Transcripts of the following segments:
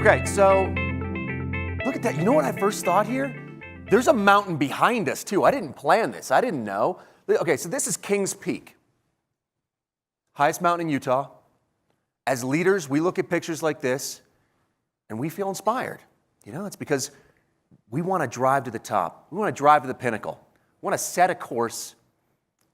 Okay, so look at that. You know what I first thought here? There's a mountain behind us too. I didn't plan this. I didn't know. Okay, so this is Kings Peak, highest mountain in Utah. As leaders, we look at pictures like this and we feel inspired. You know, it's because we want to drive to the top. We want to drive to the pinnacle. We want to set a course,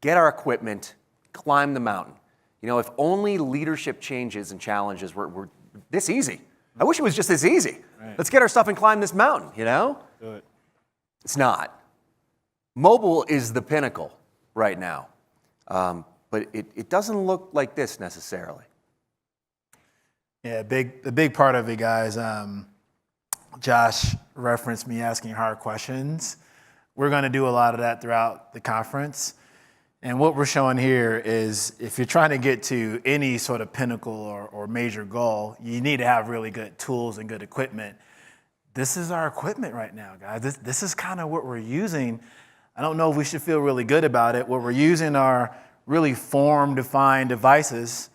get our equipment, climb the mountain. You know, if only leadership changes and challenges were this easy. I wish it was just this easy. Right. Let's get our stuff and climb this mountain, you know? Do it. It's not. Mobile is the pinnacle right now. But it doesn't look like this necessarily. Yeah, the big part of it, guys, Josh referenced me asking hard questions. We're going to do a lot of that throughout the conference. And what we're showing here is if you're trying to get to any sort of pinnacle or major goal, you need to have really good tools and good equipment. This is our equipment right now, guys. This is kind of what we're using. I don't know if we should feel really good about it. What we're using are really form-defined devices,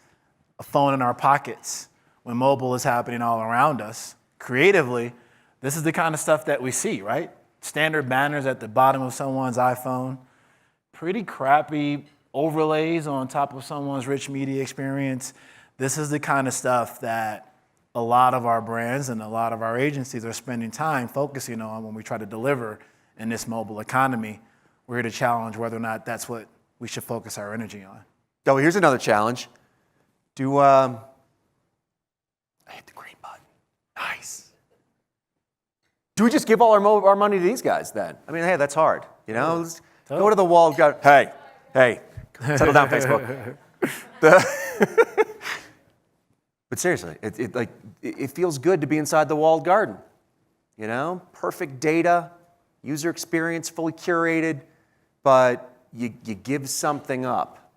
a phone in our pockets, when mobile is happening all around us. Creatively, this is the kind of stuff that we see, right? Standard banners at the bottom of someone's iPhone, pretty crappy overlays on top of someone's rich media experience. This is the kind of stuff that a lot of our brands and a lot of our agencies are spending time focusing on when we try to deliver in this mobile economy. We're here to challenge whether or not that's what we should focus our energy on. Oh, here's another challenge. I hit the green button. Nice. Do we just give all our money to these guys then? I mean, hey, that's hard. You know, let's go to the wall. Go, hey, settle down, Facebook. But seriously, it feels good to be inside the walled garden. You know, perfect data, user experience, fully curated, but you give something up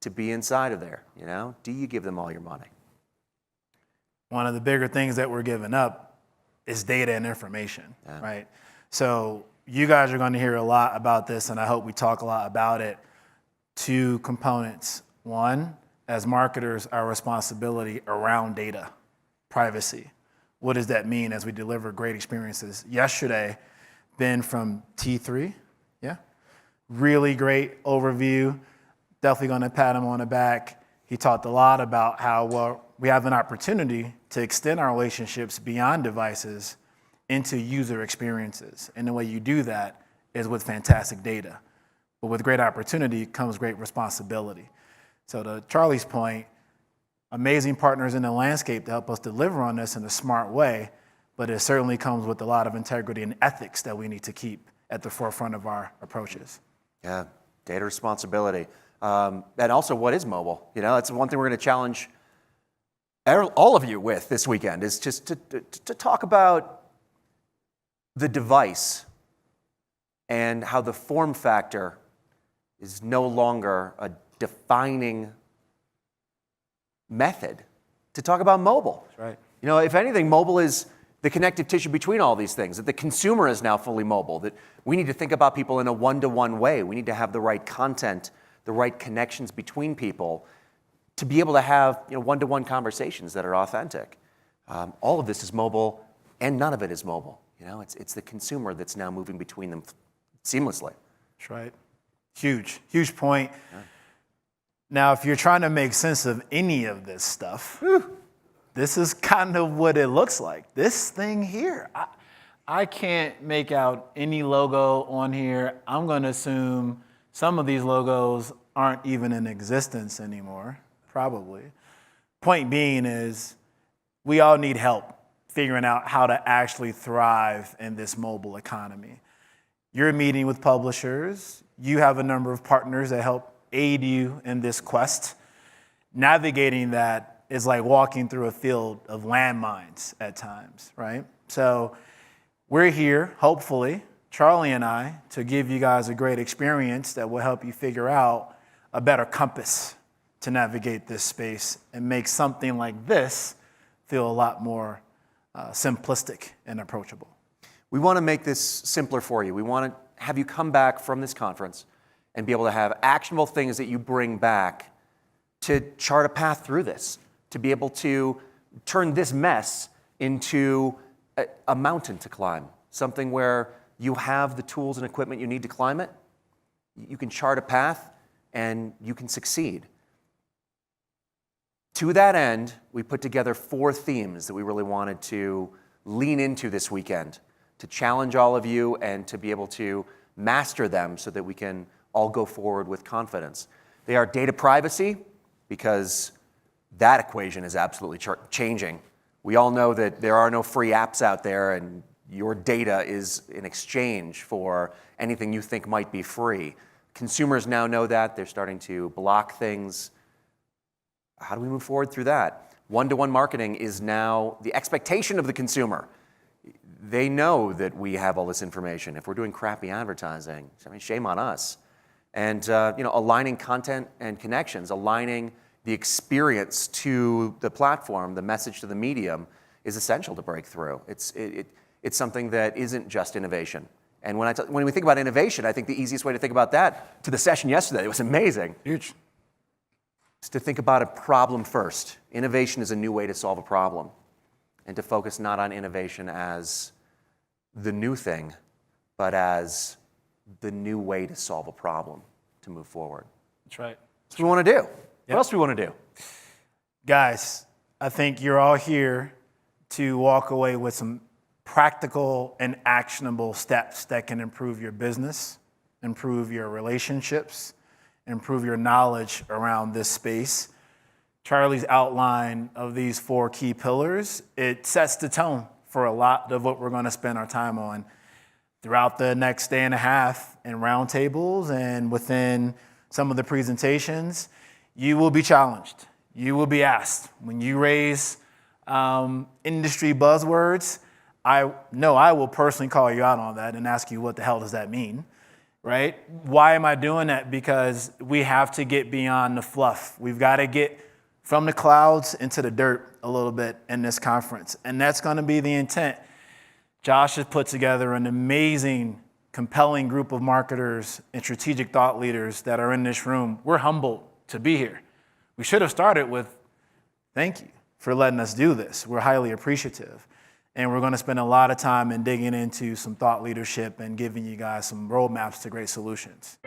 to be inside of there. You know, do you give them all your money? One of the bigger things that we're giving up is data and information, right? So you guys are going to hear a lot about this, and I hope we talk a lot about it. Two components. One, as marketers, our responsibility around data, privacy. What does that mean as we deliver great experiences? Yesterday, Ben from T3, really great overview. Definitely going to pat him on the back. He talked a lot about how we have an opportunity to extend our relationships beyond devices into user experiences. And the way you do that is with fantastic data. But with great opportunity comes great responsibility. So to Charlie's point, amazing partners in the landscape to help us deliver on this in a smart way, but it certainly comes with a lot of integrity and ethics that we need to keep at the forefront of our approaches. Yeah, data responsibility. And also, what is mobile? You know, that's one thing we're going to challenge all of you with this weekend, is just to talk about the device and how the form factor is no longer a defining method to talk about mobile. That's right. You know, if anything, mobile is the connective tissue between all these things, that the consumer is now fully mobile, that we need to think about people in a one-to-one way. We need to have the right content, the right connections between people to be able to have, you know, one-to-one conversations that are authentic. All of this is mobile, and none of it is mobile. You know, it's the consumer that's now moving between them seamlessly. That's right. Huge point. Yeah. Now, if you're trying to make sense of any of this stuff, this is kind of what it looks like. This thing here, I can't make out any logo on here. I'm going to assume some of these logos aren't even in existence anymore, probably. Point being is we all need help figuring out how to actually thrive in this mobile economy. You're meeting with publishers. You have a number of partners that help aid you in this quest. Navigating that is like walking through a field of landmines at times, right? So we're here, hopefully, Charlie and I, to give you guys a great experience that will help you figure out a better compass to navigate this space and make something like this feel a lot more simplistic and approachable. We want to make this simpler for you. We want to have you come back from this conference and be able to have actionable things that you bring back to chart a path through this, to be able to turn this mess into a mountain to climb, something where you have the tools and equipment you need to climb it. You can chart a path and you can succeed. To that end, we put together 4 themes that we really wanted to lean into this weekend, to challenge all of you and to be able to master them so that we can all go forward with confidence. They are data privacy, because that equation is absolutely changing. We all know that there are no free apps out there, and your data is in exchange for anything you think might be free. Consumers now know that. They're starting to block things. How do we move forward through that? One-to-one marketing is now the expectation of the consumer. They know that we have all this information. If we're doing crappy advertising, I mean, shame on us. And aligning content and connections, aligning the experience to the platform, the message to the medium, is essential to break through. It's something that isn't just innovation. And when we think about innovation, I think the easiest way to think about that, to the session yesterday, it was amazing. Huge. Is to think about a problem first. Innovation is a new way to solve a problem. And to focus not on innovation as the new thing, but as the new way to solve a problem, to move forward. That's right. That's what we want to do. Yep. What else do we want to do? Guys, I think you're all here to walk away with some practical and actionable steps that can improve your business, improve your relationships, improve your knowledge around this space. Charlie's outline of these 4 key pillars, it sets the tone for a lot of what we're going to spend our time on throughout the next day and a half in roundtables and within some of the presentations. You will be challenged. You will be asked. When you raise industry buzzwords, I know I will personally call you out on that and ask you, what the hell does that mean? Right? Why am I doing that? Because we have to get beyond the fluff. We've got to get from the clouds into the dirt a little bit in this conference. And that's going to be the intent. Josh has put together an amazing, compelling group of marketers and strategic thought leaders that are in this room. We're humbled to be here. We should have started with, thank you for letting us do this. We're highly appreciative. And we're going to spend a lot of time in digging into some thought leadership and giving you guys some roadmaps to great solutions.